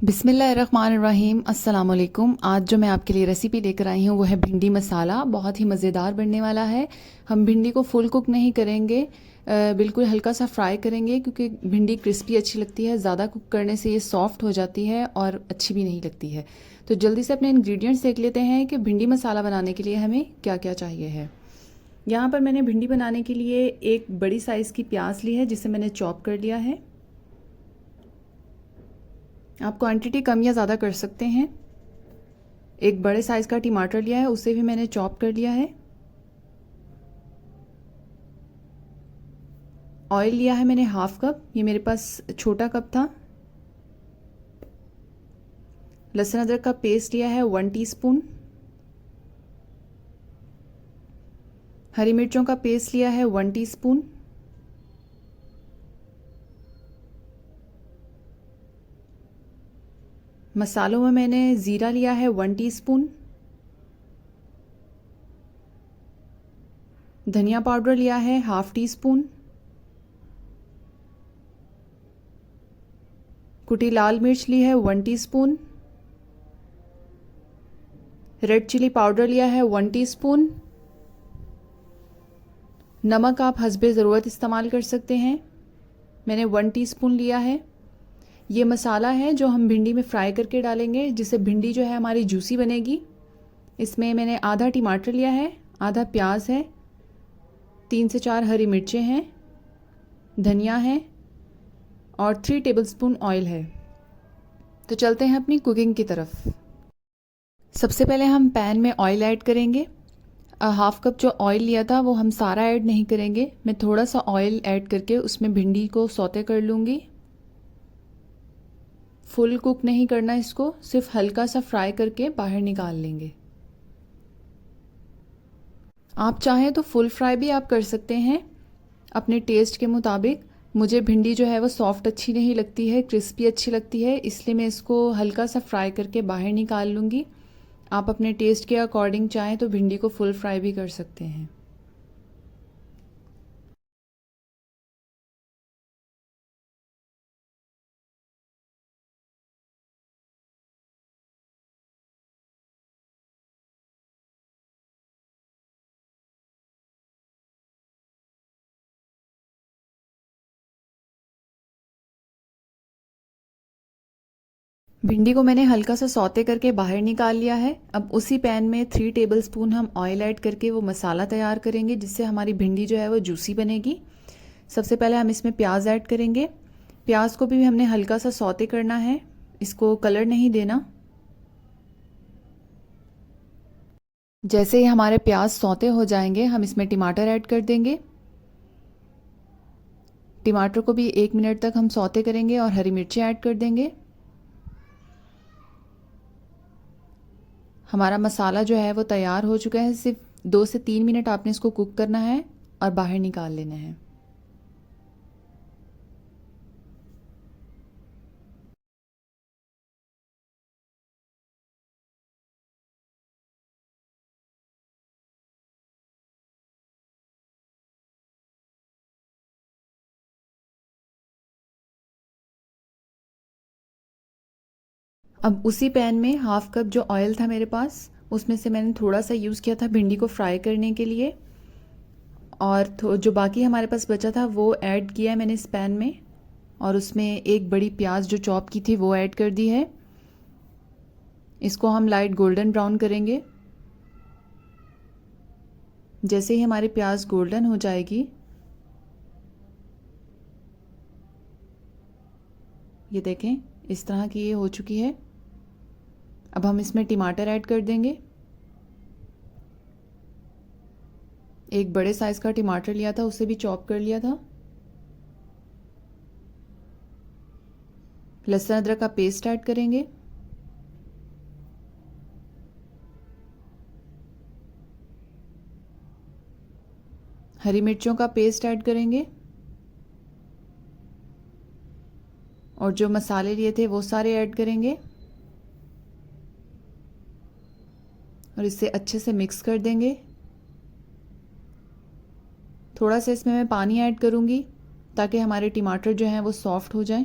बिस्मिल्लाहिर्रहमानिर्रहीम। अस्सलाम वालेकुम। आज जो मैं आपके लिए रेसिपी लेकर आई हूँ वो है भिंडी मसाला। बहुत ही मज़ेदार बनने वाला है। हम भिंडी को फुल कुक नहीं करेंगे, बिल्कुल हल्का सा फ्राई करेंगे क्योंकि भिंडी क्रिस्पी अच्छी लगती है। ज़्यादा कुक करने से ये सॉफ्ट हो जाती है और अच्छी भी नहीं लगती है। तो जल्दी से अपने इंग्रेडिएंट्स देख लेते हैं कि भिंडी मसाला बनाने के लिए हमें क्या क्या चाहिए है। यहाँ पर मैंने भिंडी बनाने के लिए एक बड़ी साइज़ की प्याज ली है जिसे मैंने चॉप कर लिया है। आप क्वांटिटी कम या ज़्यादा कर सकते हैं। एक बड़े साइज़ का टमाटर लिया है, उसे भी मैंने चॉप कर लिया है। ऑयल लिया है मैंने हाफ कप, ये मेरे पास छोटा कप था। लहसुन अदरक का पेस्ट लिया है 1 टीस्पून। हरी मिर्चों का पेस्ट लिया है 1 टीस्पून। मसालों में मैंने ज़ीरा लिया है 1 टीस्पून। धनिया पाउडर लिया है हाफ टी स्पून। कुटी लाल मिर्च ली है 1 टीस्पून। रेड चिली पाउडर लिया है 1 टीस्पून। नमक आप हस्बे ज़रूरत इस्तेमाल कर सकते हैं, मैंने 1 टीस्पून लिया है। ये मसाला है जो हम भिंडी में फ्राई करके डालेंगे, जिससे भिंडी जो है हमारी जूसी बनेगी। इसमें मैंने आधा टमाटर लिया है, आधा प्याज है, 3 से 4 हरी मिर्चें हैं, धनिया है और 3 टेबलस्पून ऑयल है। तो चलते हैं अपनी कुकिंग की तरफ। सबसे पहले हम पैन में ऑयल ऐड करेंगे। हाफ कप जो ऑयल लिया था वो हम सारा ऐड नहीं करेंगे, मैं थोड़ा सा ऑयल ऐड करके उसमें भिंडी को सौते कर लूँगी। फुल कुक नहीं करना इसको, सिर्फ हल्का सा फ्राई करके बाहर निकाल लेंगे। आप चाहें तो फुल फ्राई भी आप कर सकते हैं अपने टेस्ट के मुताबिक। मुझे भिंडी जो है वो सॉफ्ट अच्छी नहीं लगती है, क्रिस्पी अच्छी लगती है, इसलिए मैं इसको हल्का सा फ्राई करके बाहर निकाल लूँगी। आप अपने टेस्ट के अकॉर्डिंग चाहें तो भिंडी को फुल फ्राई भी कर सकते हैं। भिंडी को मैंने हल्का सा सौते करके बाहर निकाल लिया है। अब उसी पैन में 3 टेबलस्पून हम ऑयल ऐड करके वो मसाला तैयार करेंगे, जिससे हमारी भिंडी जो है वो जूसी बनेगी। सबसे पहले हम इसमें प्याज ऐड करेंगे। प्याज को भी हमने हल्का सा सौते करना है, इसको कलर नहीं देना। जैसे ही हमारे प्याज सौते हो जाएंगे हम इसमें टमाटर ऐड कर देंगे। टमाटर को भी 1 मिनट तक हम सौते करेंगे और हरी मिर्चें ऐड कर देंगे। हमारा मसाला जो है वो तैयार हो चुका है। सिर्फ 2 से 3 मिनट आपने इसको कुक करना है और बाहर निकाल लेना है। अब उसी पैन में हाफ कप जो ऑयल था मेरे पास, उसमें से मैंने थोड़ा सा यूज़ किया था भिंडी को फ्राई करने के लिए, और जो बाकी हमारे पास बचा था वो ऐड किया है मैंने इस पैन में। और उसमें एक बड़ी प्याज जो चॉप की थी वो ऐड कर दी है। इसको हम लाइट गोल्डन ब्राउन करेंगे। जैसे ही हमारी प्याज गोल्डन हो जाएगी, ये देखें इस तरह की ये हो चुकी है। अब हम इसमें टमाटर ऐड कर देंगे। एक बड़े साइज़ का टमाटर लिया था, उसे भी चॉप कर लिया था। लहसुन अदरक का पेस्ट ऐड करेंगे। हरी मिर्चों का पेस्ट ऐड करेंगे और जो मसाले लिए थे वो सारे ऐड करेंगे और इसे अच्छे से मिक्स कर देंगे। थोड़ा सा इसमें मैं पानी ऐड करूँगी ताकि हमारे टमाटर जो हैं वो सॉफ्ट हो जाएं।